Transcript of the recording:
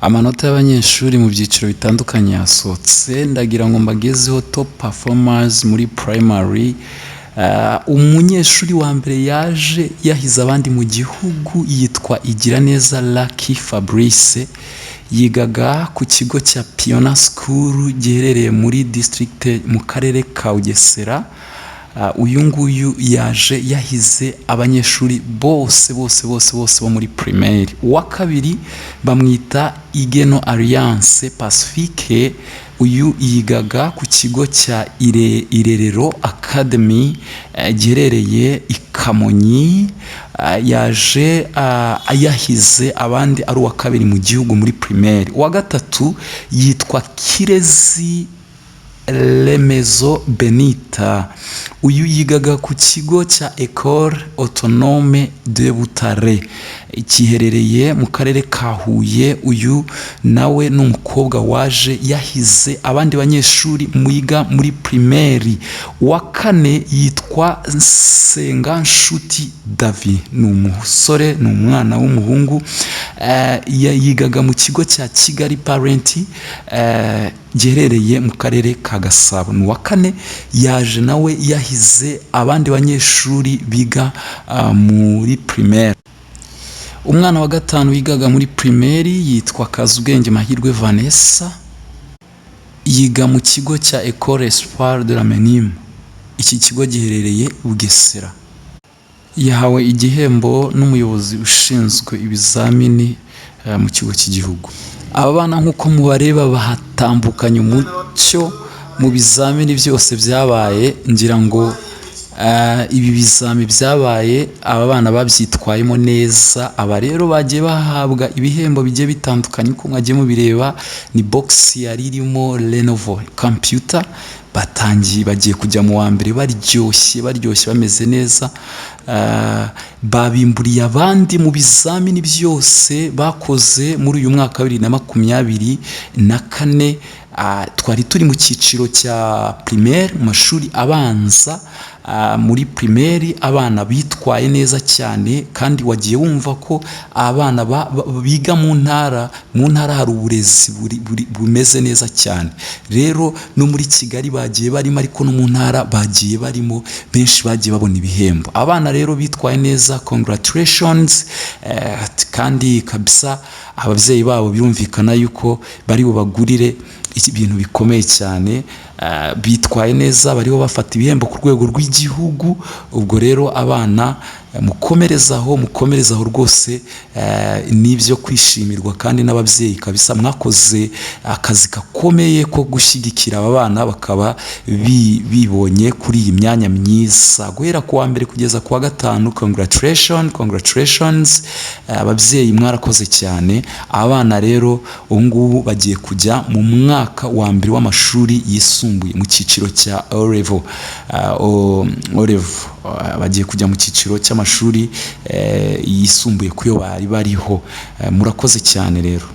Amanota y'abanyeshuri mu byiciro bitandukanye yasohotse, ndagira ngo mbagezeho top performers muri primary. Umunyeshuri wa mbere yaje yahize abandi mu gihugu yitwa Igiraneza Lucky Fabrice, yigaga ku kigo cya Piona School giherereye muri district mu karere ka Bugesera. Uyu nguyu yaje yahize abanyeshuri bose bo muri primaire. Uwa kabiri bamwita Igeno Alliance Pacifique, uyu yigaga ku kigo cya Irerero Academy giherereye i Kamonyi. Yaje yahize abandi ari uwa kabiri mu gihugu muri primaire. Uwa gatatu yitwa Kirezi Remezo Benita, uyu yigaga ku kigo cya Ecole Autonome de Butare giherereye mu karere ka Huye. Uyu nawe ni umukobwa waje yahize abandi banyeshuri mwiga muri primaire. Uwa kane yitwa Nsenganshuti David, ni umusore, ni umwana w'umuhungu, yigaga mu kigo cya Kigali Parent giherereye mu karere ka Gasabo. Ni uwa kane yaje nawe yahize abandi banyeshuri biga muri primaire. Umwana wa gatanu wigaga muri primaire yitwa Kazubwenge Mahirwe Vanessa, yiga mu kigo cya Ecole Espoir de la Menime. Iki kigo giherereye Bugesera. Yahawe igihembo n'umuyobozi ushinzwe ibizamini mu kigo cy'igihugu. Aba bana nk'uko mubareba bahatambukanye umucyo mu bizamini byose byabaye. Ngira ngo ibi bizami byabaye aba bana babyitwayemo neza. Aba rero bagiye bahabwa ibihembo bigiye bitandukanye, uko mwagiye mubireba ni box yari irimo Lenovo computer. Bagiye kujya mu wa mbere baryoshye bameze neza. Babimburiye abandi mu bizamini byose bakoze muri uyu mwaka wa 2024. Twari turi mu cyiciro cya primaire, mu mashuri abanza. Muri primaire abana bitwaye neza cyane, kandi wagiye wumva ko abana biga mu ntara hari uburezi bumeze neza cyane. Rero no muri Kigali bagiye barimo, ariko no mu ntara bagiye barimo, benshi bagiye babona ibihembo. Abana rero bitwaye neza, congratulations. Kandi kabisa ababyeyi babo birumvikana yuko bari bubagurire ibintu bikomeye cyane. Bitwaye neza, bariho bafata ibihembo ku rwego rw'igihugu. Ubwo rero abana mukomerezaho rwose, nibyo kwishimirwa, kandi n'ababyeyi kabisa mwakoze akazi gakomeye ko gushyigikira aba bana bakaba bibonye kuri iyi myanya myiza. Guhera ku wa mbere kugeza ku wa gatanu, congratulations. Ababyeyi mwarakoze cyane. Abana rero ubu ngubu bagiye kujya mu mwaka wa mbere w'amashuri yisumbuye mu cyiciro cya O-level. Bagiye kujya mu cyiciro cy'amashuri yisumbuye kuyo bari bariho. Murakoze cyane rero.